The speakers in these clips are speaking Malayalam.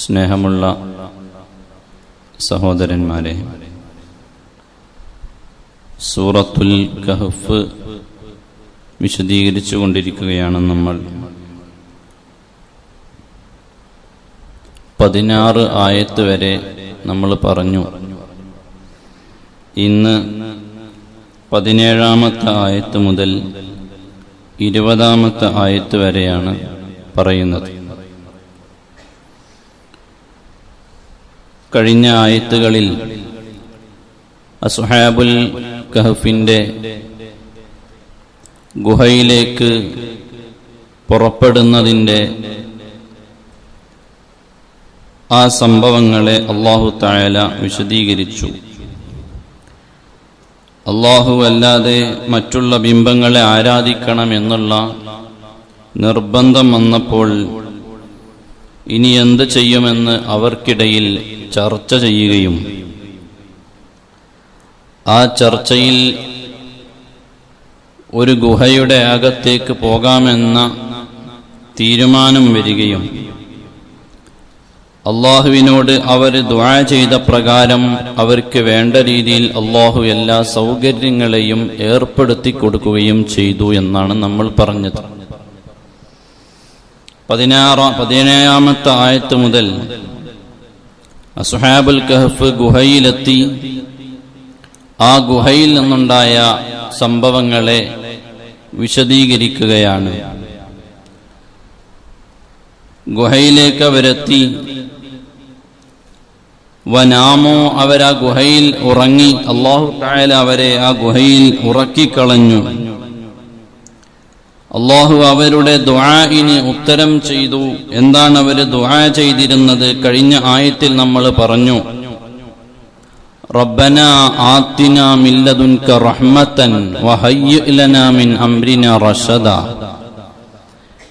സ്നേഹമുള്ള സഹോദരന്മാരെ, സൂറത്തുൽ കഹ്ഫ് വിശദീകരിച്ചു കൊണ്ടിരിക്കുകയാണ് നമ്മൾ. 16 ആയത്ത് വരെ നമ്മൾ പറഞ്ഞു. ഇന്ന് 17-ാമത്തെ ആയത്ത് മുതൽ 20-ാമത്തെ ആയത്ത് വരെയാണ് പറയുന്നത്. കഴിഞ്ഞ ആയത്തുകളിൽ അസ്ഹാബുൽ കഹ്ഫിന്റെ ഗുഹയിലേക്ക് പുറപ്പെടുന്നതിൻ്റെ ആ സംഭവങ്ങളെ അല്ലാഹു തആല വിശദീകരിച്ചു. അല്ലാഹു അല്ലാതെ മറ്റുള്ള ബിംബങ്ങളെ ആരാധിക്കണമെന്നുള്ള നിർബന്ധം വന്നപ്പോൾ ഇനി എന്ത് ചെയ്യുമെന്ന് അവർക്കിടയിൽ ചർച്ച ചെയ്യുകയും ആ ചർച്ചയിൽ ഒരു ഗുഹയുടെ അകത്തേക്ക് പോകാമെന്ന തീരുമാനം വരികയും അള്ളാഹുവിനോട് അവർ ദുആ ചെയ്ത പ്രകാരം അവർക്ക് വേണ്ട രീതിയിൽ അള്ളാഹു എല്ലാ സൗകര്യങ്ങളെയും ഏർപ്പെടുത്തി കൊടുക്കുകയും ചെയ്തു എന്നാണ് നമ്മൾ പറഞ്ഞത്. 17-ാമത്തെ ആയത്ത് മുതൽ അസ്ഹാബുൽ കഹ്ഫ് ഗുഹയിലെത്തി. ആ ഗുഹയിൽ നിന്നുണ്ടായ സംഭവങ്ങളെ വിശദീകരിക്കുകയാണ്. ഗുഹയിലേക്ക് അവരെത്തി. വനാമോ, അവരാ ഗുഹയിൽ ഉറങ്ങി. അല്ലാഹു തആല അവരെ ആ ഗുഹയിൽ ഉറക്കിക്കളഞ്ഞു. അല്ലാഹു അവരുടെ ദുആഇന് ഉത്തരം ചെയ്തു. എന്താണ് അവർ ദുആ ചെയ്തിരുന്നത്? കഴിഞ്ഞ ആയത്തിൽ നമ്മൾ പറഞ്ഞു, റബ്ബനാ ആതിനാ മിൻ ലദുൻക റഹ്മതൻ വഹയ്യിഅ ലനാ മിൻ അംരിനാ റശദാ.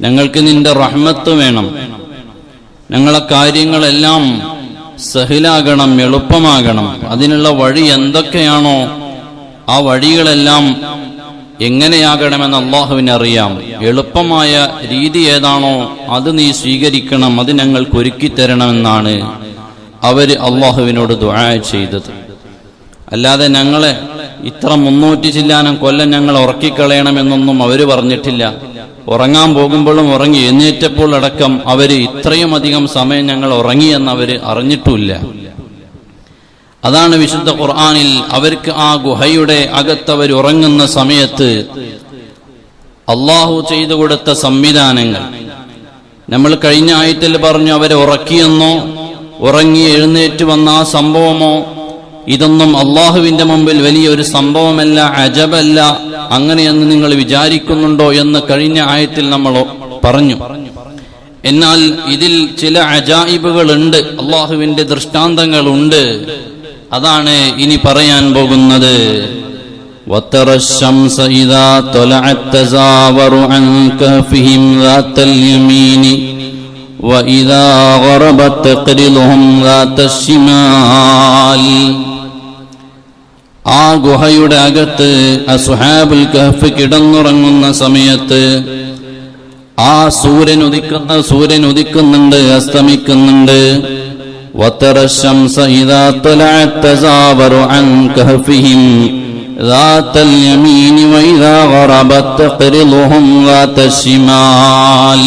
ഞങ്ങൾക്ക് നിന്റെ റഹ്മത്ത് വേണം, ഞങ്ങളെ കാര്യങ്ങളെല്ലാം സഹിലാകണം, എളുപ്പമാകണം. അതിനുള്ള വഴി എന്തൊക്കെയാണോ ആ വഴികളെല്ലാം എങ്ങനെയാകണമെന്ന് അള്ളാഹുവിന് അറിയാം. എളുപ്പമായ രീതി ഏതാണോ അത് നീ സ്വീകരിക്കണം, അത് ഞങ്ങൾക്ക് ഒരുക്കിത്തരണമെന്നാണ് അവർ അള്ളാഹുവിനോട് ദുആ ചെയ്തത്. അല്ലാതെ ഞങ്ങളെ ഇത്ര 300 ചില്ലാനം കൊല്ലം ഞങ്ങൾ ഉറക്കിക്കളയണമെന്നൊന്നും അവർ പറഞ്ഞിട്ടില്ല. ഉറങ്ങാൻ പോകുമ്പോഴും ഉറങ്ങി എഴുന്നേറ്റപ്പോൾ അടക്കം അവർ ഇത്രയും അധികം സമയം ഞങ്ങൾ ഉറങ്ങിയെന്ന് അവർ അറിഞ്ഞിട്ടുമില്ല. അതാണ് വിശുദ്ധ ഖുർആനിൽ അവർക്ക് ആ ഗുഹയുടെ അകത്തവർ ഉറങ്ങുന്ന സമയത്ത് അള്ളാഹു ചെയ്തു കൊടുത്ത സംവിധാനങ്ങൾ. നമ്മൾ കഴിഞ്ഞ ആയത്തിൽ പറഞ്ഞു അവരെ ഉറക്കിയെന്നോ ഉറങ്ങി എഴുന്നേറ്റ് വന്ന ആ സംഭവമോ ഇതൊന്നും അള്ളാഹുവിന്റെ മുമ്പിൽ വലിയൊരു സംഭവമല്ല, അജബല്ല, അങ്ങനെയെന്ന് നിങ്ങൾ വിചാരിക്കുന്നുണ്ടോ എന്ന് കഴിഞ്ഞ ആയത്തിൽ നമ്മൾ പറഞ്ഞു. എന്നാൽ ഇതിൽ ചില അജായിബുകളുണ്ട്, അള്ളാഹുവിന്റെ ദൃഷ്ടാന്തങ്ങളുണ്ട്. അതാണ് ഇനി പറയാൻ പോകുന്നത്. وَتَرَى الشَّمْسَ إِذَا طَلَعَتْ تَزَاوَرُ عَنْ كَهْفِهِمْ ذَاتَ الْيَمِينِ وَإِذَا غَرَبَتْ تَقْرِضُهُمْ ذَاتَ الشِّمَالِ. ആ ഗുഹയുടെ അകത്ത് അസ്ഹാബുൽ കഹ്ഫ് കിടന്നുറങ്ങുന്ന സമയത്ത് ആ സൂര്യൻ ഉദിക്കുന്നുണ്ട്, അസ്തമിക്കുന്നുണ്ട്. وَتَرَى الشَّمْسَ إِذَا طَلَعَتْ تَزَاوَرُ عَنْ كَهْفِهِمْ ذَاتَ الْيَمِينِ وَإِذَا غَرَبَتْ تَقْرِضُهُمْ ذَاتَ الشِّمَالِ.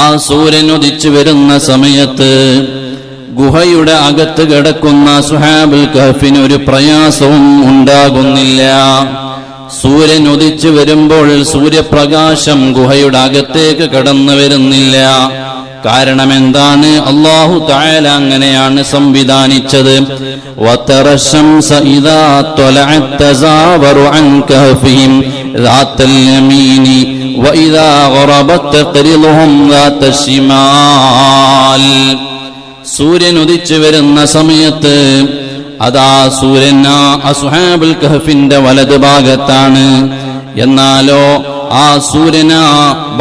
ആ സൂര്യൻ ഉദിച്ചു വരുന്ന സമയത്ത് ഗുഹയുടെ അകത്ത് കിടക്കുന്ന അസ്ഹാബുൽ കഹ്ഫിന് ഒരു പ്രയാസവും ഉണ്ടാകുന്നില്ല. സൂര്യൻ ഉദിച്ചു വരുമ്പോൾ സൂര്യപ്രകാശം ഗുഹയുടെ അകത്തേക്ക് കടന്നു വരുന്നില്ല. കാരണം എന്താണ്? അല്ലാഹു തആല അങ്ങനെയാണ് സംവിധാനിച്ചത്. وَتَرَى الشَّمْسَ إِذَا طَلَعَتْ تَزَاوَرُ عَنْ كَهْفِهِمْ ذَاتَ الْيَمِينِ وَإِذَا غَرَبَتْ تَقْرِضُهُمْ ذَاتَ الشِّمَالِ. സൂര്യൻ ഉദിച്ചു വരുന്ന സമയത്ത് അതാ സൂര്യൻ അസ്ഹാബുൽ കഹ്ഫിന്റെ വലത് ഭാഗത്താണ്. എന്നാലോ ആ സൂര്യൻ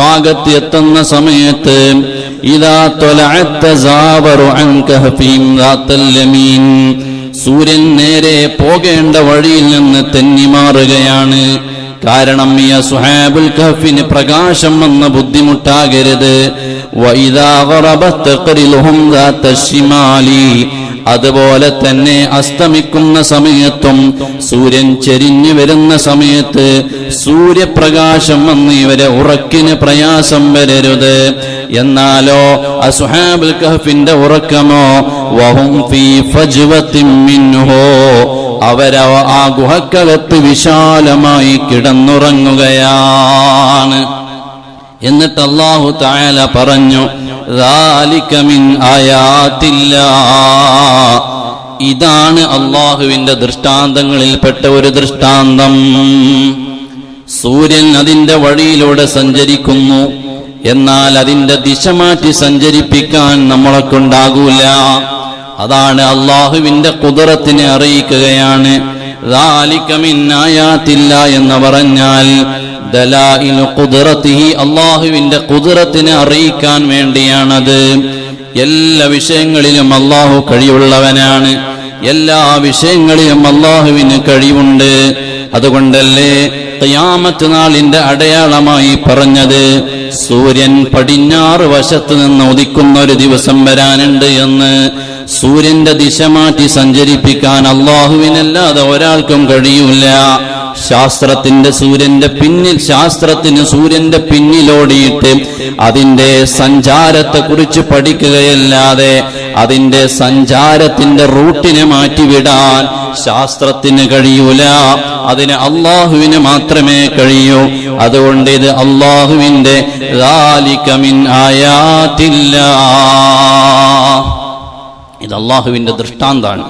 ഭാഗത്ത് എത്തുന്ന സമയത്ത് ഇദാ ത്വലഅത് തസാവറു അൻ കഹ്ഫിഹിം ദാത്തൽ യമീൻ, സൂര്യൻ നേരെ പോകേണ്ട വഴിയിൽ നിന്ന് തെന്നിമാറുകയാണ്. കാരണം ഈ അസ്ഹാബുൽ കഹ്ഫിന് പ്രകാശം വന്ന ബുദ്ധിമുട്ടാകരുത്. വഇദാ ഗറബത് തഖ്രിലുഹും ദാത ശിമാലി, അതുപോലെ തന്നെ അസ്തമിക്കുന്ന സമയത്തും സൂര്യൻ ചെരിഞ്ഞു വരുന്ന സമയത്ത് സൂര്യപ്രകാശം വന്ന് ഇവരെ ഉറക്കിന് പ്രയാസം വരരുത്. എന്നാലോ അസ്ഹാബുൽ കഹ്ഫിന്റെ ഉറക്കമോ വഹും ഫീ ഫജ്വത്തിൻ മിൻഹു, അവരോ ആ ഗുഹക്കകത്ത് വിശാലമായി കിടന്നുറങ്ങുകയാണ്. എന്നിട്ട് അല്ലാഹു തആല പറഞ്ഞു, ദാലിക മിൻ ആയാത്തില്ലാഹ്, ഇതാണ് അല്ലാഹുവിന്റെ ദൃഷ്ടാന്തങ്ങളിൽപ്പെട്ട ഒരു ദൃഷ്ടാന്തം. സൂര്യൻ അതിന്റെ വഴിയിലൂടെ സഞ്ചരിക്കുന്നു, എന്നാൽ അതിന്റെ ദിശ മാറ്റി സഞ്ചരിപ്പിക്കാൻ നമ്മളെ കൊണ്ടാകൂല. അതാണ് അല്ലാഹുവിന്റെ ഖുദ്റത്തിനെ അറിയിക്കുകയാണ്. ദാലിക മിൻ ആയാത്തില്ലാഹ് എന്ന് പറഞ്ഞാൽ ദലായിലു ഖുദ്റതിഹി, അല്ലാഹുവിന്റെ ഖുദ്റത്തിനെ അറിയിക്കാൻ വേണ്ടിയാണത്. എല്ലാ വിഷയങ്ങളിലും അല്ലാഹു കഴിവുള്ളവനാണ്. എല്ലാ വിഷയങ്ങളിലും അല്ലാഹുവിന് കഴിവുണ്ട്. അതുകൊണ്ടല്ലേ ഖിയാമത്ത് നാളിന്റെ അടയാളമായി പറഞ്ഞത് സൂര്യൻ പടിഞ്ഞാറ് വശത്ത് നിന്ന് ഉദിക്കുന്ന ഒരു ദിവസം വരാനുണ്ട് എന്ന്. സൂര്യന്റെ ദിശ മാറ്റി സഞ്ചരിപ്പിക്കാൻ അല്ലാഹുവിനല്ലാതെ ഒരാൾക്കും കഴിയൂല. ശാസ്ത്രത്തിന് സൂര്യന്റെ പിന്നിലോടിയിട്ട് അതിന്റെ സഞ്ചാരത്തെ കുറിച്ച് പഠിക്കുകയല്ലാതെ അതിന്റെ സഞ്ചാരത്തിന്റെ റൂട്ടിനെ മാറ്റിവിടാൻ ശാസ്ത്രത്തിന് കഴിയൂല. അതിന് അല്ലാഹുവിന് മാത്രമേ കഴിയൂ. അതുകൊണ്ട് ഇത് അല്ലാഹുവിന്റെ ദാലിക മിൻ ആയാത്തില്ലാഹ്, ഇത് അല്ലാഹുവിന്റെ ദൃഷ്ടാന്താണ്.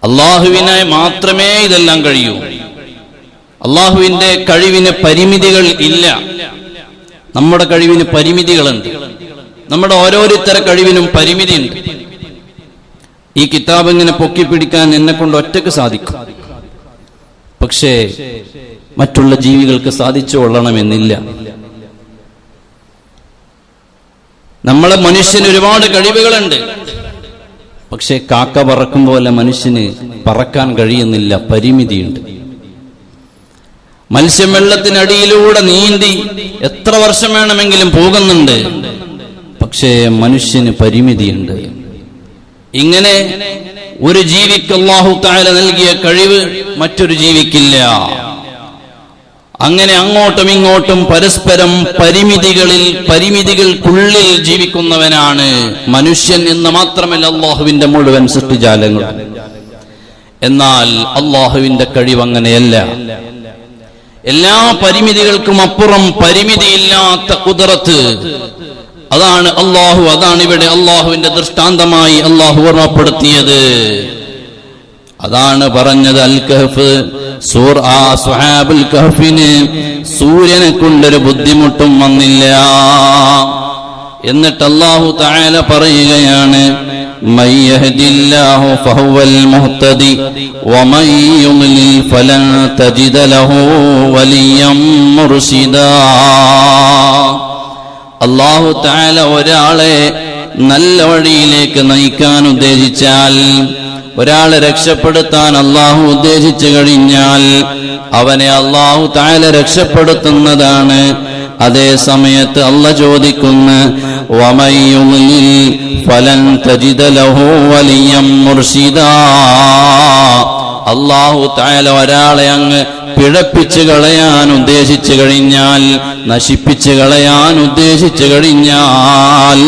അല്ലാഹുവിനെ മാത്രമേ ഇതെല്ലാം കഴിയൂ. അല്ലാഹുവിന്റെ കഴിവിന് പരിമിതികൾ ഇല്ല. നമ്മുടെ കഴിവിന് പരിമിതികളുണ്ട്. നമ്മുടെ ഓരോരുത്തരുടെ കഴിവിനും പരിമിതിയുണ്ട്. ഈ കിതാബ് ഇങ്ങനെ പൊക്കിപ്പിടിക്കാൻ എന്നെ കൊണ്ട് ഒറ്റക്ക് സാധിക്കും. പക്ഷേ മറ്റുള്ള ജീവികൾക്ക് സാധിച്ചു കൊള്ളണമെന്നില്ല. നമ്മളെ മനുഷ്യന് ഒരുപാട് കഴിവുകളുണ്ട്. പക്ഷെ കാക്ക പറക്കും പോലെ മനുഷ്യന് പറക്കാൻ കഴിയുന്നില്ല, പരിമിതിയുണ്ട്. മത്സ്യം വെള്ളത്തിനടിയിലൂടെ നീന്തി എത്ര വർഷം വേണമെങ്കിലും പോകുന്നുണ്ട്. പക്ഷേ മനുഷ്യന് പരിമിതിയുണ്ട്. ഇങ്ങനെ ഒരു ജീവിക്ക് അല്ലാഹു തആല നൽകിയ കഴിവ് മറ്റൊരു ജീവിക്കില്ല. അങ്ങനെ അങ്ങോട്ടും ഇങ്ങോട്ടും പരസ്പരം പരിമിതികൾക്കുള്ളിൽ ജീവിക്കുന്നവനാണ് മനുഷ്യൻ എന്ന് മാത്രമല്ല അല്ലാഹുവിന്റെ മുഴുവൻ സൃഷ്ടിജാലങ്ങൾ. എന്നാൽ അല്ലാഹുവിന്റെ കഴിവ് അങ്ങനെയല്ല. എല്ലാ പരിമിതികൾക്കും അപ്പുറം പരിമിതിയില്ലാത്ത ഖുദ്റത്ത്, അതാണ് അല്ലാഹു. അതാണ് ഇവിടെ അല്ലാഹുവിന്റെ ദൃഷ്ടാന്തമായി അല്ലാഹു ഓർമ്മപ്പെടുത്തിയത്. അതാണ് പറഞ്ഞത് അൽ കഹ്ഫ് സുഹാബുൽ കഹ്ഫിന് സൂര്യനെ കൊണ്ടൊരു ബുദ്ധിമുട്ടും വന്നില്ല. എന്നിട്ട് അല്ലാഹു തആല പറയുകയാണ്, മൻ യഹ്ദില്ലാഹു ഫഹുവൽ മുഹ്തദി വമൻ യുദ്ലിൽ ഫലൻ തജിദ ലഹു വലിയ്യം മുർശിദാ. അല്ലാഹു തആല ഒരാളെ നല്ല വഴിയിലേക്ക് നയിക്കാൻ ഉദ്ദേശിച്ചാൽ, ഒരാളെ രക്ഷപ്പെടുത്താൻ അല്ലാഹു ഉദ്ദേശിച്ചു കഴിഞ്ഞാൽ അവനെ അല്ലാഹു തആല രക്ഷപ്പെടുത്തുന്നതാണ്. അതേ സമയത്ത് അല്ലാഹു ചോദിക്കുന്നു, വമൻ യുദ്ലിൽ ഫലൻ തജിദ ലഹു വലിയ്യം മുർശിദാ. അല്ലാഹു തആല ഒരാളെ അങ്ങ് പിഴപ്പിച്ചു കളയാൻ ഉദ്ദേശിച്ചു കഴിഞ്ഞാൽ, നശിപ്പിച്ചു കളയാൻ ഉദ്ദേശിച്ചു കഴിഞ്ഞാൽ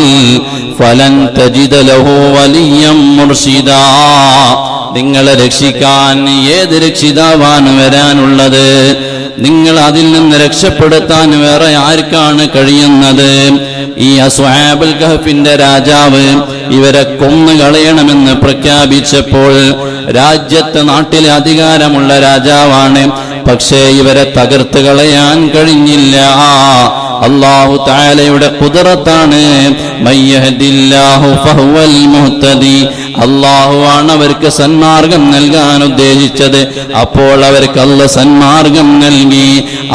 ഫലൻ തജിദ ലഹു വലിയ്യം മുർശിദാ. നിങ്ങളെ രക്ഷിക്കാൻ ഏത് രക്ഷിതാവാണ് വരാനുള്ളത്? നിങ്ങൾ അതിൽ നിന്ന് രക്ഷപ്പെടുത്താൻ വേറെ ആർക്കാണ് കഴിയുന്നത്? ഈ അസ്ഹാബുൽ കഹ്ഫിന്റെ രാജാവ് ഇവരെ കൊന്നുകളയണമെന്ന് പ്രഖ്യാപിച്ചപ്പോൾ, രാജ്യത്തെ നാട്ടിലെ അധികാരമുള്ള രാജാവാണ്, പക്ഷേ ഇവരെ തകർത്ത് കളയാൻ കഴിഞ്ഞില്ല. അല്ലാഹു തആലയുടെ ഖുദ്റത്താണ്. മയ്യഹദില്ലാഹു ഫഹുവൽ മുഹ്തദി, അല്ലാഹുവാണ് അവർക്ക് സന്മാർഗം നൽകാൻ ഉദ്ദേശിച്ചത്. അപ്പോൾ അവർക്ക് അല്ലാഹു സന്മാർഗം നൽകി.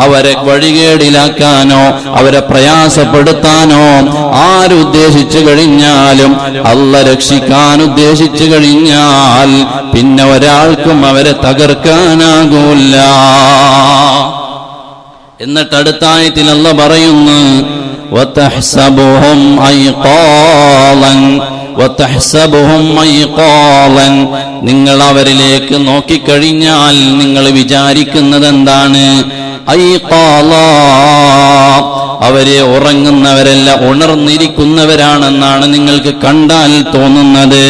അവരെ വഴികേടിലാക്കാനോ അവരെ പ്രയാസപ്പെടുത്താനോ ആരുദ്ദേശിച്ചു കഴിഞ്ഞാലും, അല്ലാഹു രക്ഷിക്കാൻ ഉദ്ദേശിച്ചു കഴിഞ്ഞാൽ പിന്നെ ഒരാൾക്കും അവരെ തകർക്കാനാകൂല. എന്നിട്ട് അടുത്ത ആയത്തിൽ അല്ലാഹു പറയുന്നു, വതഹ്സബുഹും ഐഖാലൻ വതഹ്സബുഹും ഐഖാലൻ, നിങ്ങൾ അവരിലേക്ക് നോക്കിക്കഴിഞ്ഞാൽ നിങ്ങൾ വിചാരിക്കുന്നത് എന്താണ്? ഐഖാലാ, അവരെ ഉറങ്ങുന്നവരല്ല ഉണർന്നിരിക്കുന്നവരാണെന്നാണ് നിങ്ങൾക്ക് കണ്ടാൽ തോന്നുന്നത്.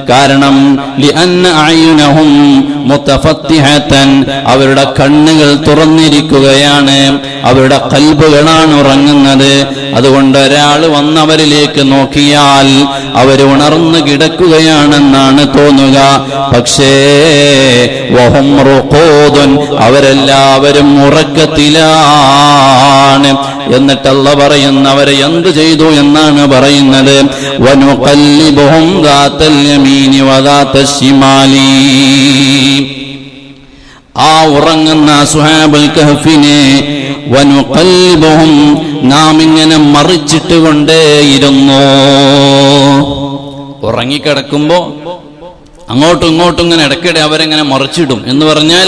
കാരണം ലിഅന്ന അയുനഹും മുതഫത്തിഹതൻ, അവരുടെ കണ്ണുകൾ തുറന്നിരിക്കുകയാണ്, അവരുടെ ഖൽബുകളാണ് ഉറങ്ങുന്നത്. അതുകൊണ്ട് ഒരാൾ വന്നവരിലേക്ക് നോക്കിയാൽ അവർ ഉണർന്നു കിടക്കുകയാണെന്നാണ് തോന്നുക. പക്ഷേ വഹും റുഖൂദുൻ, അവരെല്ലാവരും ഉറക്കത്തിലാണ്. എന്നിട്ട് അല്ലാഹു പറയുന്നവരെ എന്ത് ചെയ്തു എന്നാണ് പറയുന്നത്? വനുഖല്ലിബുഹും ദാതൽ യമീനി വദാതൽ ശിമാലി, ആ ഉറങ്ങുന്ന അസ്ഹാബുൽ കഹ്ഫിനെ വനുഖല്ലിബുഹും, നാം ഇങ്ങനെ മറിച്ചിട്ട് കൊണ്ടേയിരുന്നു. ഉറങ്ങിക്കിടക്കുമ്പോ അങ്ങോട്ടും ഇങ്ങോട്ടും ഇങ്ങനെ ഇടയ്ക്കിടെ അവരെങ്ങനെ മറിച്ചിടും. എന്ന് പറഞ്ഞാൽ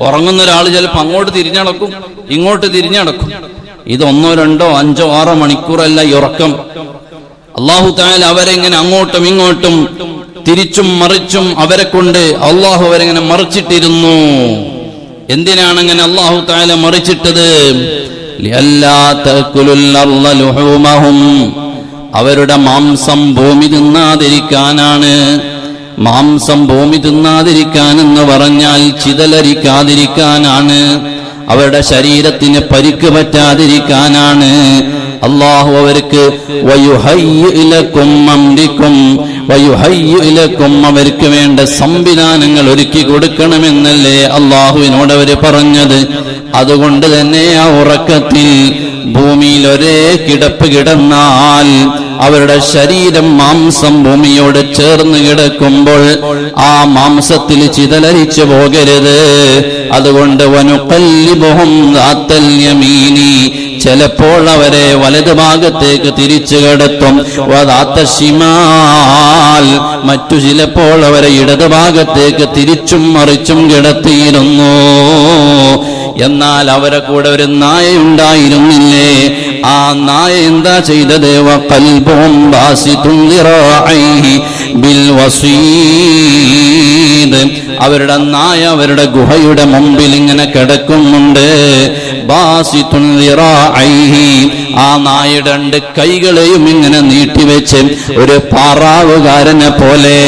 ഉറങ്ങുന്ന ഒരാൾ ചിലപ്പോൾ അങ്ങോട്ട് തിരിഞ്ഞടക്കും, ഇങ്ങോട്ട് തിരിഞ്ഞടക്കും. ഇത് 1, 2, 5, 6 മണിക്കൂറല്ല ഈ ഉറക്കം. അല്ലാഹു തആല അവരെങ്ങനെ അങ്ങോട്ടും ഇങ്ങോട്ടും തിരിച്ചും മറിച്ചും അവരെ കൊണ്ട് അല്ലാഹു അവരെങ്ങനെ മറിച്ചിട്ടിരുന്നു. എന്തിനാണ് അങ്ങനെ അല്ലാഹു തആല മറിച്ചിട്ടത്? ലിഅല്ലാ തഅകുലുൽ അർള ലുഹൂമഹും, അവരുടെ മാംസം ഭൂമി തിന്നാതിരിക്കാനാണ്. മാംസം ഭൂമി തിന്നാതിരിക്കാൻ എന്ന് പറഞ്ഞാൽ ചിതലരിക്കാതിരിക്കാനാണ്, അവരുടെ ശരീരത്തിന് പരിക്ക് പറ്റാതിരിക്കാനാണ്. അല്ലാഹു അവർക്ക് അവർക്ക് വേണ്ട സംവിധാനങ്ങൾ ഒരുക്കി കൊടുക്കണമെന്നല്ലേ അല്ലാഹുവിനോട് അവര് പറഞ്ഞത്. അതുകൊണ്ട് തന്നെ ആ ഉറക്കത്തിൽ ഭൂമിയിൽ ഒരേ കിടപ്പ് കിടന്നാൽ അവരുടെ ശരീരം മാംസം ഭൂമിയോട് ചേർന്ന് കിടക്കുമ്പോൾ ആ മാംസത്തിൽ ചിതലരിച്ചു പോകരുത്. അതുകൊണ്ട് വനുഖല്ലിബുഹും ദാതൽ യമീനി, ചിലപ്പോൾ അവരെ വലതുഭാഗത്തേക്ക് തിരിച്ചു കിടത്തും. വദാതൽ ശിമാൽ, മറ്റു ചിലപ്പോൾ അവരെ ഇടതുഭാഗത്തേക്ക് തിരിച്ചും മറിച്ചും കിടത്തിയിരുന്നു. എന്നാൽ അവരെ കൂടെ ഒരു നായയുണ്ടായിരുന്നില്ലേ? ആ നായ എന്താ ചെയ്തത്? വഖൽബുഹും ബാസിതുൻ ദിറാഇഹി ബിൽ വസീദ്, അവരുടെ നായ അവരുടെ ഗുഹയുടെ മുമ്പിൽ ഇങ്ങനെ കിടക്കുന്നുണ്ട്. ബാസിതുൻ ദിറാഇഹി, ആ നായയുടെ 2 കൈകളെയും ഇങ്ങനെ നീട്ടിവെച്ച് ഒരു പാറാവുകാരനെ പോലെ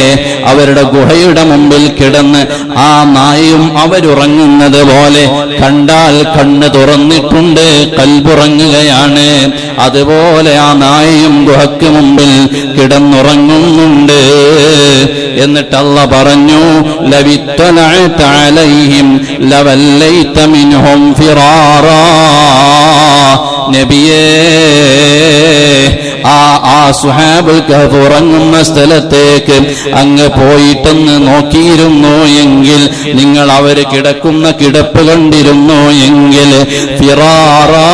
അവരുടെ ഗുഹയുടെ മുമ്പിൽ കിടന്ന് ആ നായയും അവരുറങ്ങുന്നത് പോലെ കണ്ടാൽ കണ്ണ് തുറന്നിട്ടുണ്ട്, കൽബുറങ്ങുകയാണ്. അതുപോലെ ആ നായയും ഗുഹയ്ക്ക് മുമ്പിൽ കിടന്നുറങ്ങുന്നുണ്ട്. എന്നിട്ട് അല്ലാഹു പറഞ്ഞു, ലവിത്തലഅത അലൈഹിം ലവല്ലൈത മിൻഹും ഫിറാറാ, നബിയേ ആ സുഹാബുൽ കഹ്ഫ് ഉറങ്ങുന്ന സ്ഥലത്തേക്ക് അങ്ങ് പോയിട്ടൊന്ന് നോക്കിയിരുന്നു എങ്കിൽ, നിങ്ങൾ അവര് കിടക്കുന്ന കിടപ്പ് കണ്ടിരുന്നു എങ്കിൽ, ഫിറാറാ,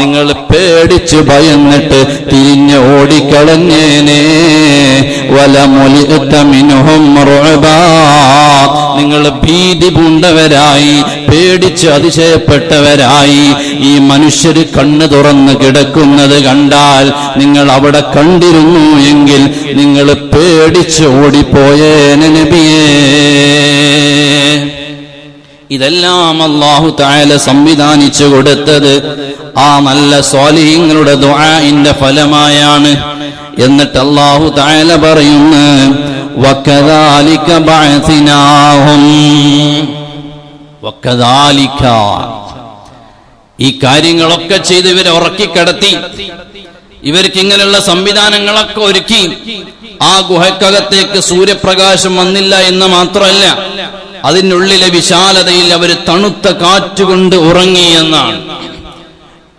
നിങ്ങൾ പേടിച്ചു ഭയന്നിട്ട് തിരിഞ്ഞ് ഓടിക്കളഞ്ഞേനെ. വലമുലിഅത മിൻഹും റുഅബാ, നിങ്ങൾ ഭീതി പൂണ്ടവരായി, പേടിച്ച് അതിശയപ്പെട്ടവരായി. ഈ മനുഷ്യര് കണ്ണ് തുറന്ന് കിടക്കുന്നത് കണ്ടാൽ നിങ്ങൾ അവിടെ കണ്ടിരുന്നു എങ്കിൽ നിങ്ങൾ പേടിച്ച് ഓടിപ്പോയേനെ നബിയേ. ഇതെല്ലാം അല്ലാഹു തആല സംവിധാനിച്ചു കൊടുത്തത് ആ നല്ല സ്വാലിഹീങ്ങളുടെ ദുആഇന്റെ ഫലമായാണ്. എന്നിട്ട് അല്ലാഹു തആല പറയുന്നു, വകദാലിക ബഅസ്നാഹും, വകദാലിക, ഈ കാര്യങ്ങളൊക്കെ ചെയ്ത് ഇവരെ ഉറക്കിക്കിടത്തി, ഇവർക്ക് ഇങ്ങനെയുള്ള സംവിധാനങ്ങളൊക്കെ ഒരുക്കി. ആ ഗുഹക്കകത്തേക്ക് സൂര്യപ്രകാശം വന്നില്ല എന്ന് മാത്രമല്ല, അതിനുള്ളിലെ വിശാലതയിൽ അവർ തണുത്ത കാറ്റുകൊണ്ട് ഉറങ്ങി എന്നാണ്.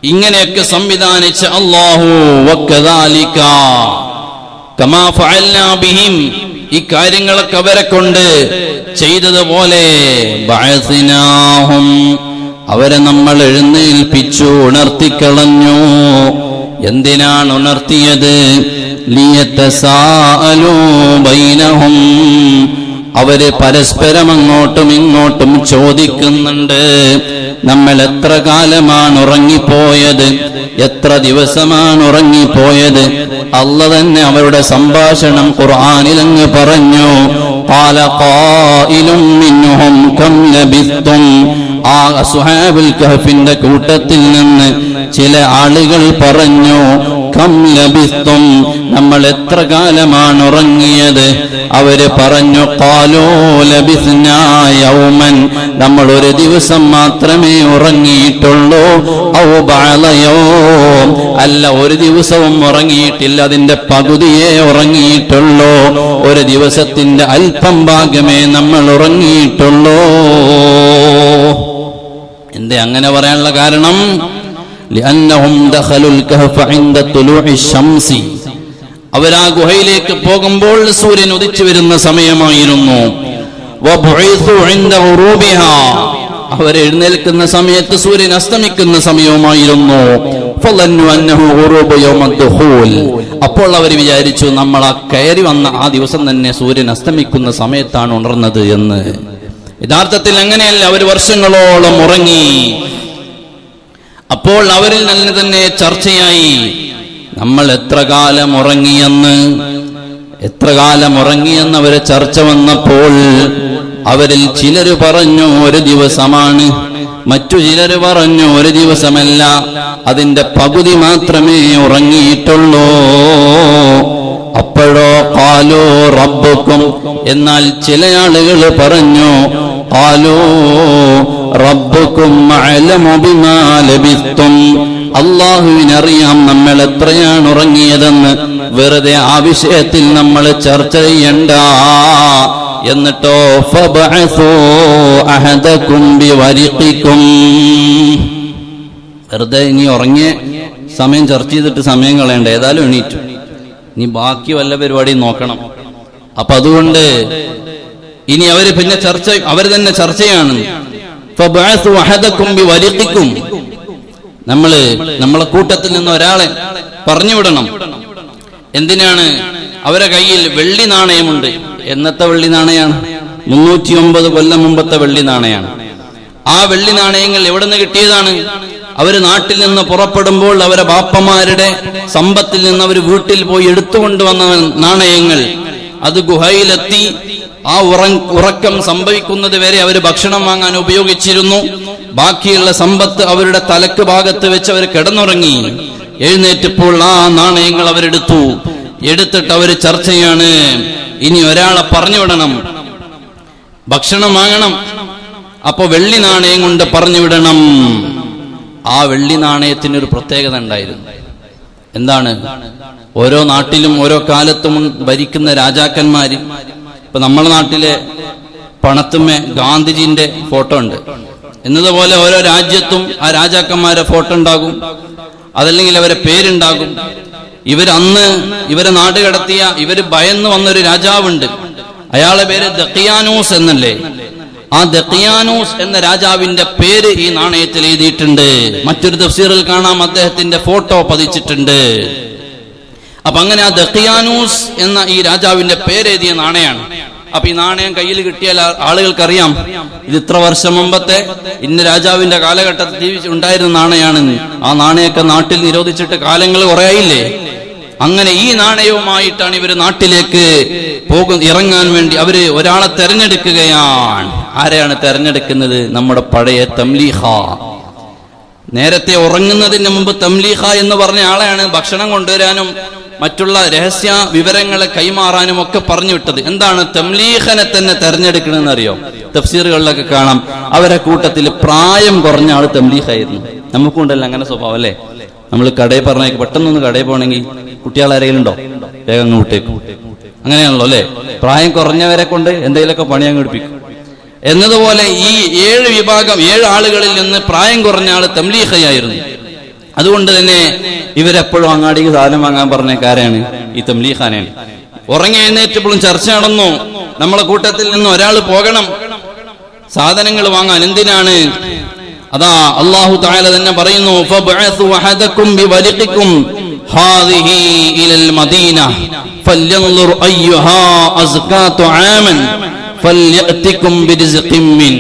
ഇങ്ങനെയൊക്കെ സംവിധാനിച്ച അല്ലാഹു വകദാലിക കമാ ഫഅൽനാ ബിഹിം, ഈ കാര്യങ്ങളൊക്കെ അവരെ കൊണ്ട് ചെയ്തതുപോലെ ബഅസ്നാഹും, അവരെ നമ്മൾ എഴുന്നേൽപ്പിച്ചു, ഉണർത്തിക്കളഞ്ഞു. എന്തിനാണ് ഉണർത്തിയത്? ലിയതസാഅലൂ ബൈനഹും, അവര് പരസ്പരം അങ്ങോട്ടും ഇങ്ങോട്ടും ചോദിക്കുന്നുണ്ട്, നമ്മൾ എത്ര കാലമാണ് ഉറങ്ങിപ്പോയത്, എത്ര ദിവസമാണ് ഉറങ്ങിപ്പോയത്. അല്ലാഹു തന്നെ അവരുടെ സംഭാഷണം ഖുർആനിൽ അങ്ങ് പറഞ്ഞു. ഖാല ഖായിലും മിൻഹും കം ലബിസ്തും, ആ അസ്ഹാബുൽ കഹ്ഫിന്റെ കൂട്ടത്തിൽ നിന്ന് ചില ആളുകൾ പറഞ്ഞു, കം ലബിസ്തും, നമ്മൾ എത്ര കാലമാണ് ഉറങ്ങിയത്. അവര് പറഞ്ഞു, ഖാലൂ ലബിസ്നാ യൗമൻ, നമ്മൾ ഒരു ദിവസം മാത്രമേ ഉറങ്ങിയിട്ടുള്ളൂ. ഔ ബഅദ യൗം, അല്ല ഒരു ദിവസവും ഉറങ്ങിയിട്ടില്ല, അതിന്റെ പകുതിയേ ഉറങ്ങിയിട്ടുള്ളൂ. ഒരു ദിവസത്തിന്റെ അല്പം ഭാഗമേ നമ്മൾ ഉറങ്ങിയിട്ടുള്ളൂ. എന്തേ അങ്ങനെ പറയാനുള്ള കാരണം? ലിഅന്നഹും ദഖലുൽ കഹ്ഫ ഇൻദ തുലൂഇ ശംസി, അവരാ ഗുഹയിലേക്ക് പോകുമ്പോൾ സൂര്യൻ ഉദിച്ചു വരുന്ന സമയമായിരുന്നു. വബുഇസു ഇൻദ ഗുറൂബിഹാ, അവർ എഴുന്നേൽക്കുന്ന സമയത്ത് സൂര്യൻ അസ്തമിക്കുന്ന സമയവുമായിരുന്നു. ഫളന്നു അന്നഹു ഗുറൂബു യൗമദ് ദുഖൂൽ, അപ്പോൾ അവർ വിചാരിച്ചു നമ്മൾ ആ കയറി വന്ന ആ ദിവസം തന്നെ സൂര്യൻ അസ്തമിക്കുന്ന സമയത്താണ് ഉണർന്നത് എന്ന്. യഥാർത്ഥത്തിൽ അങ്ങനെയല്ല, അവർ വർഷങ്ങളോളം ഉറങ്ങി. അപ്പോൾ അവരിൽ നിന്ന് തന്നെ ചർച്ചയായി, നമ്മൾ എത്ര കാലം ഉറങ്ങിയെന്ന് അവരെ ചർച്ച വന്നപ്പോൾ അവരിൽ ചിലര് പറഞ്ഞു ഒരു ദിവസമാണ്, മറ്റു ചിലര് പറഞ്ഞു ഒരു ദിവസമല്ല, അതിന്റെ പകുതി മാത്രമേ ഉറങ്ങിയിട്ടുള്ളൂ. അപ്പോഴോ ഖാലൂ റബ്ബുക്കും, എന്നാൽ ചില ആളുകൾ പറഞ്ഞു, ഖാലൂ റബ്ബുക്കും അഅലമു ബിമാ ലബിസ്തും, അല്ലാഹുവിനറിയാം നമ്മൾ എത്രയാണ് ഉറങ്ങിയതെന്ന്, വെറുതെ ആ വിഷയത്തിൽ നമ്മൾ ചർച്ച ചെയ്യണ്ട. എന്നിട്ടോ ഫബഅസൂ അഹദകും ബിവരിഖികും, വെറുതെ ഇനി ഉറങ്ങിയ സമയം ചർച്ച ചെയ്തിട്ട് സമയം കളയണ്ട, ഏതായാലും എണീറ്റു, ഇനി ബാക്കി വല്ല പരിപാടിയും നോക്കണം. അപ്പൊ അതുകൊണ്ട് ഇനി അവര് പിന്നെ അവർ തന്നെ ചർച്ചയാണ്. ഫബഅസൂ അഹദകും ബിവരിഖികും, നമ്മളെ കൂട്ടത്തിൽ നിന്ന് ഒരാളെ പറഞ്ഞു വിടണം. എന്തിനാണ്? അവരെ കയ്യിൽ വെള്ളി നാണയമുണ്ട്. എന്നത്തെ വെള്ളി നാണയാണ്? 309 കൊല്ലം മുമ്പത്തെ വെള്ളി നാണയാണ്. ആ വെള്ളി നാണയങ്ങൾ എവിടെ നിന്ന് കിട്ടിയതാണ്? അവര് നാട്ടിൽ നിന്ന് പുറപ്പെടുമ്പോൾ അവരെ ബാപ്പമാരുടെ സമ്പത്തിൽ നിന്ന് അവർ വീട്ടിൽ പോയി എടുത്തുകൊണ്ടുവന്ന നാണയങ്ങൾ. അത് ഗുഹയിലെത്തി ആ ഉറക്കം സംഭവിക്കുന്നത് വരെ അവർ ഭക്ഷണം വാങ്ങാൻ ഉപയോഗിച്ചിരുന്നു. ബാക്കിയുള്ള സമ്പത്ത് അവരുടെ തലക്ക് ഭാഗത്ത് വെച്ച് അവർ കിടന്നുറങ്ങി. എഴുന്നേറ്റപ്പോൾ ആ നാണയങ്ങൾ എടുത്തിട്ട് അവർ ചർച്ചയാണ്, ഇനി ഒരാളെ പറഞ്ഞു വിടണം, ഭക്ഷണം വാങ്ങണം, അപ്പൊ വെള്ളി നാണയം കൊണ്ട് പറഞ്ഞു വിടണം. ആ വെള്ളി നാണയത്തിനൊരു പ്രത്യേകത ഉണ്ടായിരുന്നു. എന്താണ്? ഓരോ നാട്ടിലും ഓരോ കാലത്തും ഭരിക്കുന്ന രാജാക്കന്മാര്, ഇപ്പൊ നമ്മുടെ നാട്ടിലെ പണത്തുമ്മ ഗാന്ധിജിന്റെ ഫോട്ടോ ഉണ്ട് എന്നതുപോലെ ഓരോ രാജ്യത്തും ആ രാജാക്കന്മാരെ ഫോട്ടോ ഉണ്ടാകും, അതല്ലെങ്കിൽ അവരെ പേരുണ്ടാകും. ഇവരെ നാട് കടത്തിയ ഇവര് ഭയന്ന് വന്നൊരു രാജാവുണ്ട്, അയാളെ പേര് ദഖിയാനൂസ് എന്നല്ലേ. ആ ദഖിയാനൂസ് എന്ന രാജാവിന്റെ പേര് ഈ നാണയത്തിൽ എഴുതിയിട്ടുണ്ട്. മറ്റൊരു തഫ്സീറിൽ കാണാം അദ്ദേഹത്തിന്റെ ഫോട്ടോ പതിച്ചിട്ടുണ്ട്. അപ്പൊ അങ്ങനെ ആ ദഖിയാനൂസ് എന്ന ഈ രാജാവിന്റെ പേരെഴുതിയ നാണയാണ്. അപ്പൊ ഈ നാണയം കയ്യിൽ കിട്ടിയാൽ ആളുകൾക്കറിയാം ഇത് ഇത്ര വർഷം മുമ്പത്തെ ഇന്ന രാജാവിന്റെ കാലഘട്ടത്തിൽ ഉണ്ടായിരുന്ന നാണയാണെന്ന്. ആ നാണയൊക്കെ നാട്ടിൽ നിരോധിച്ചിട്ട് കാലങ്ങൾ കുറയായില്ലേ. അങ്ങനെ ഈ നാണയവുമായിട്ടാണ് ഇവര് നാട്ടിലേക്ക് ഇറങ്ങാൻ വേണ്ടി അവര് ഒരാളെ തെരഞ്ഞെടുക്കുകയാണ്. ആരെയാണ് തെരഞ്ഞെടുക്കുന്നത്? നമ്മുടെ പഴയ തംലീഹ. നേരത്തെ ഉറങ്ങുന്നതിന് മുമ്പ് തംലീഹ എന്ന് പറഞ്ഞ ആളെയാണ് ഭക്ഷണം കൊണ്ടുവരാനും മറ്റുള്ള രഹസ്യ വിവരങ്ങളെ കൈമാറാനും ഒക്കെ പറഞ്ഞു വിട്ടത്. എന്താണ്? തംലീഹനെ തന്നെ തെരഞ്ഞെടുക്കണമെന്ന് അറിയോ? തഫ്സീറുകളിലൊക്കെ കാണാം അവരെ കൂട്ടത്തിൽ പ്രായം കുറഞ്ഞ ആള് തംലീഹായിരുന്നു. നമുക്കുണ്ടല്ലോ അങ്ങനെ സ്വഭാവം അല്ലേ? നമ്മൾ കടയിൽ പറഞ്ഞേക്ക് പെട്ടെന്നൊന്ന് കടയിൽ പോകണമെങ്കിൽ കുട്ടികളാരെങ്കിലും ഉണ്ടോ? വേഗം അങ്ങ് വിട്ടേക്കും. അങ്ങനെയാണല്ലോ അല്ലെ? പ്രായം കുറഞ്ഞവരെ കൊണ്ട് എന്തെങ്കിലുമൊക്കെ പണി അങ്ങ് എടുപ്പിക്കും എന്നതുപോലെ ഈ 7 ആളുകളിൽ നിന്ന് പ്രായം കുറഞ്ഞ ആള് തംലീഹയായിരുന്നു. അതുകൊണ്ട് തന്നെ ഇവരെപ്പോഴും അങ്ങാടിക്ക് സാധനം വാങ്ങാൻ പറഞ്ഞേക്കാരാണ് ഈ തംലീഖാനാണ്. ഉറങ്ങി എഴുന്നേറ്റപ്പോഴും ചർച്ച നടന്നു, നമ്മളെ കൂട്ടത്തിൽ നിന്ന് ഒരാൾ പോകണം സാധനങ്ങൾ വാങ്ങാൻ. എന്തിനാണ്? അതാ അല്ലാഹു തആല തന്നെ പറയുന്നു, ഫബഅസു വഹദകും ബിവരിഖികും ഹാദിഹി ഇലൽ മദീന ഫല്യൻദുർ അയ്യുഹാ അസ്കാ തുആമൻ ഫല്യഅതികും ബിരിസ്ഖിൻ മിൻ.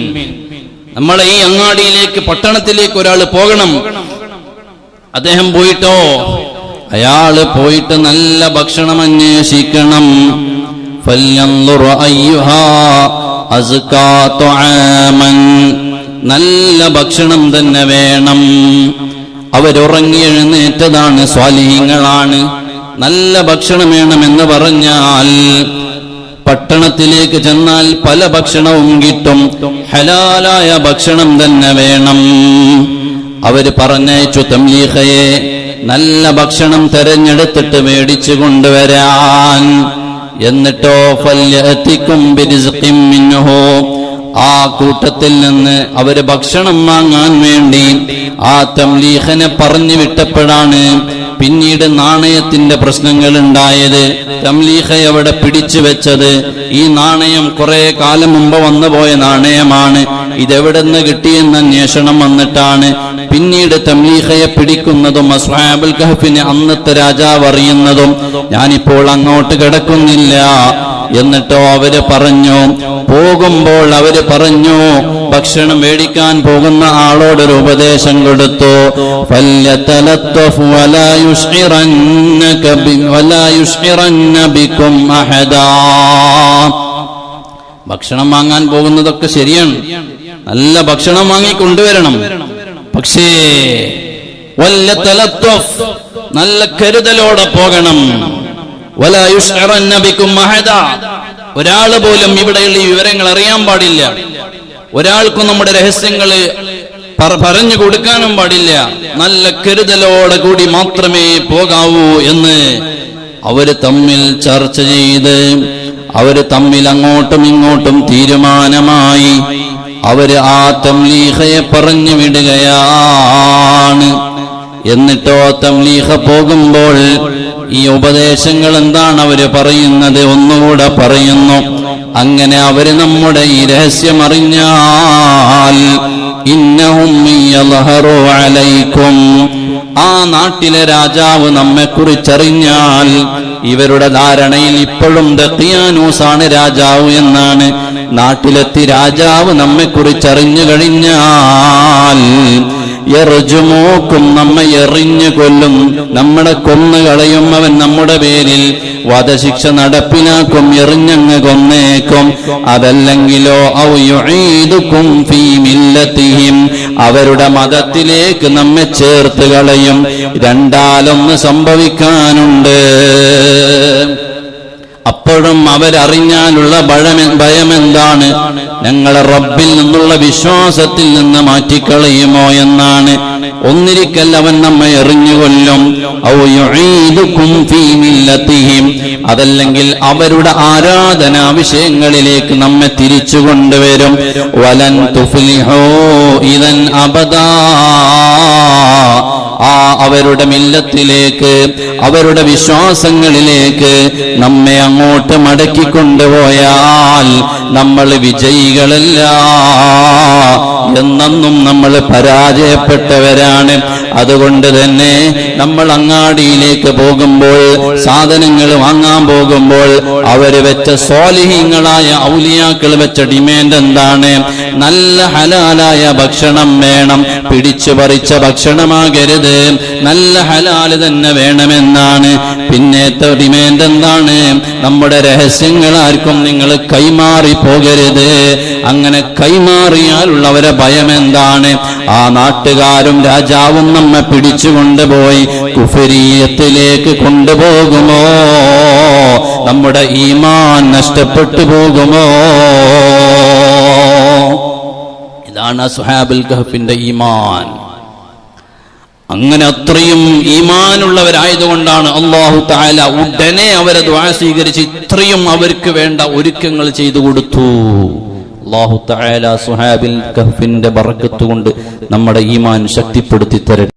നമ്മളെ ഈ അങ്ങാടിയിലേക്ക് പട്ടണത്തിലേക്ക് ഒരാൾ പോകണം. അദ്ദേഹം പോയിട്ടോ, അയാള് പോയിട്ട് നല്ല ഭക്ഷണം അന്വേഷിക്കണം. ഫല്യൻദുർ അയ്യുഹാ അസ്കാ തുആമൻ, നല്ല ഭക്ഷണം തന്നെ വേണം. അവരുറങ്ങി എഴുന്നേറ്റതാണ്, സ്വാലിഹീങ്ങളാണ്. നല്ല ഭക്ഷണം വേണമെന്ന് പറഞ്ഞാൽ പട്ടണത്തിലേക്ക് ചെന്നാൽ പല ഭക്ഷണവും കിട്ടും, ഹലാലായ ഭക്ഷണം തന്നെ വേണം. അവര് പറഞ്ഞയച്ചു തംലീഖയെ നല്ല ഭക്ഷണം തെരഞ്ഞെടുത്തിട്ട് മേടിച്ചു കൊണ്ടുവരാൻ. എന്നിട്ടോ ഫല്യഅതികും ബിരിസ്ഖിൻ മിൻഹു, ആ കൂട്ടത്തിൽ നിന്ന് അവര് ഭക്ഷണം വാങ്ങാൻ വേണ്ടി ആ തംലീഖനെ പറഞ്ഞു വിട്ടപ്പോഴാണ് പിന്നീട് നാണയത്തിന്റെ പ്രശ്നങ്ങൾ ഉണ്ടായത്. തംലീഖയെ അവിടെ പിടിച്ചു വെച്ചത്. ഈ നാണയം കുറെ കാലം മുമ്പ് വന്നുപോയ നാണയമാണ്. ഇതെവിടെ നിന്ന് കിട്ടിയെന്ന അന്വേഷണം വന്നിട്ടാണ് പിന്നീട് തംലീഖയെ പിടിക്കുന്നതും അസ്ഹാബുൽ കഹ്ഫിനെ അന്നത്തെ രാജാവ് അറിയുന്നതും. ഞാനിപ്പോൾ അങ്ങോട്ട് കിടക്കുന്നില്ല. എന്നിട്ടോ അവര് പറഞ്ഞു, പോകുമ്പോൾ അവര് പറഞ്ഞു, ഭക്ഷണം മേടിക്കാൻ പോകുന്ന ആളോടൊരു ഉപദേശം കൊടുത്തു, ഫല്യതലത്തഫ് വലാ യുശ്ഇറന്ന ബികും അഹദാ. ഭക്ഷണം വാങ്ങാൻ പോകുന്നതൊക്കെ ശരിയാണ്, നല്ല ഭക്ഷണം വാങ്ങി കൊണ്ടുവരണം. പക്ഷേ വല്യതലത്തഫ്, നല്ല കരുതലോടെ പോകണം. വലാ യുശ്ഇറന്ന ബികും അഹദാ, ഒരാൾ പോലും ഇവിടെയുള്ള ഈ വിവരങ്ങൾ അറിയാൻ പാടില്ല. ഒരാൾക്കും നമ്മുടെ രഹസ്യങ്ങൾ പറഞ്ഞു കൊടുക്കാനും പാടില്ല. നല്ല കരുതലോടെ കൂടി മാത്രമേ പോകാവൂ എന്ന് അവര് തമ്മിൽ ചർച്ച ചെയ്ത് അവര് തമ്മിൽ അങ്ങോട്ടും ഇങ്ങോട്ടും തീരുമാനമായി. അവര് ആ തംലീഖയെ പറഞ്ഞു വിടുകയാണ്. എന്നിട്ടോ തംലീഖ പോകുമ്പോൾ ഈ ഉപദേശങ്ങൾ എന്താണ് അവര് പറയുന്നത് ഒന്നുകൂടെ പറയുന്നു. അങ്ങനെ അവര് നമ്മുടെ ഈ രഹസ്യം അറിഞ്ഞാൽ, ഇന്നഹും യളഹറു അലൈക്കും, ആ നാട്ടിലെ രാജാവ് നമ്മെ കുറിച്ചറിഞ്ഞാൽ, ഇവരുടെ ധാരണയിൽ ഇപ്പോഴും ദഖിയാനൂസാണ് രാജാവ് എന്നാണ്. നാട്ടിലെത്തി രാജാവ് നമ്മെ കുറിച്ചറിഞ്ഞു കഴിഞ്ഞാൽ എറിജുമോക്കും, നമ്മെ എറിഞ്ഞു കൊല്ലും, നമ്മളെ കൊന്നുകളയും. അവൻ നമ്മുടെ പേരിൽ വധശിക്ഷ നടപ്പിലാക്കും, എറിഞ്ഞങ്ങ് കൊന്നേക്കും. അതല്ലെങ്കിലോ ഔ യുഈദുകും ഫീ മില്ലത്തിഹിം, അവരുടെ മതത്തിലേക്ക് നമ്മെ ചേർത്ത് കളയും. രണ്ടാലൊന്ന് സംഭവിക്കാനുണ്ട്. അപ്പോഴും അവരറിഞ്ഞാലുള്ള ഭയമെന്താണ്? ഞങ്ങളെ റബ്ബിൽ നിന്നുള്ള വിശ്വാസത്തിൽ നിന്ന് മാറ്റിക്കളയുമോ എന്നാണ്. ഒന്നിരിക്കൽ അവൻ നമ്മെ എറിഞ്ഞുകൊല്ലും. ഔ യുഈദുകും ഫീ മില്ലത്തിഹിം, അതല്ലെങ്കിൽ അവരുടെ ആരാധനാ വിഷയങ്ങളിലേക്ക് നമ്മെ തിരിച്ചു കൊണ്ടുവരും. വലൻ തുഫ്ലിഹൂ ഇദൻ അബദാ, ആ അവരുടെ മില്ലത്തിലേക്ക്, അവരുടെ വിശ്വാസങ്ങളിലേക്ക് നമ്മെ അങ്ങോട്ട് മടക്കിക്കൊണ്ടുപോയാൽ നമ്മൾ വിജയികളല്ല, എന്നും നമ്മൾ പരാജയപ്പെട്ടവരാണ്. അതുകൊണ്ട് തന്നെ നമ്മൾ അങ്ങാടിയിലേക്ക് പോകുമ്പോൾ, സാധനങ്ങൾ വാങ്ങാൻ പോകുമ്പോൾ, അവര് വെച്ച സ്വാലിഹീങ്ങളായ ഔലിയാക്കൾ വെച്ച ഡിമാൻഡ് എന്താണ്? നല്ല ഹലാലായ ഭക്ഷണം വേണം, പിടിച്ചു പറിച്ച ഭക്ഷണമാകരുത്, നല്ല ഹലാല് തന്നെ വേണമെന്നാണ്. പിന്നത്തെ ഡിമാൻഡ് എന്താണ്? നമ്മുടെ രഹസ്യങ്ങൾ ആർക്കും നിങ്ങൾ കൈമാറി പോകരുത്. അങ്ങനെ കൈമാറിയാലുള്ളവരെ ഭയം എന്താണ്? ആ നാട്ടുകാരും രാജാവും നമ്മെ പിടിച്ചു കൊണ്ടുപോയി കുഫരിയത്തിലേക്ക് കൊണ്ടുപോകുമോ? നമ്മുടെ ഈമാൻ നഷ്ടപ്പെട്ടു പോകുമോ? ഇതാണ് അസ്ഹാബുൽ കഹ്ഫിന്റെ ഈമാൻ. അങ്ങനെ അത്രയും ഈമാനുള്ളവരായതുകൊണ്ടാണ് അല്ലാഹു തആല ഉടനെ അവരെ ദുആ സ്വീകരിച്ച് ഇത്രയും അവർക്ക് വേണ്ട ഒരുക്കങ്ങൾ ചെയ്തു കൊടുത്തു. അല്ലാഹു തആല അസ്ഹാബുൽ കഹ്ഫിന്റെ ബറക്കത്ത് കൊണ്ട് നമ്മുടെ ഈമാൻ ശക്തിപ്പെടുത്തി തരട്ടെ.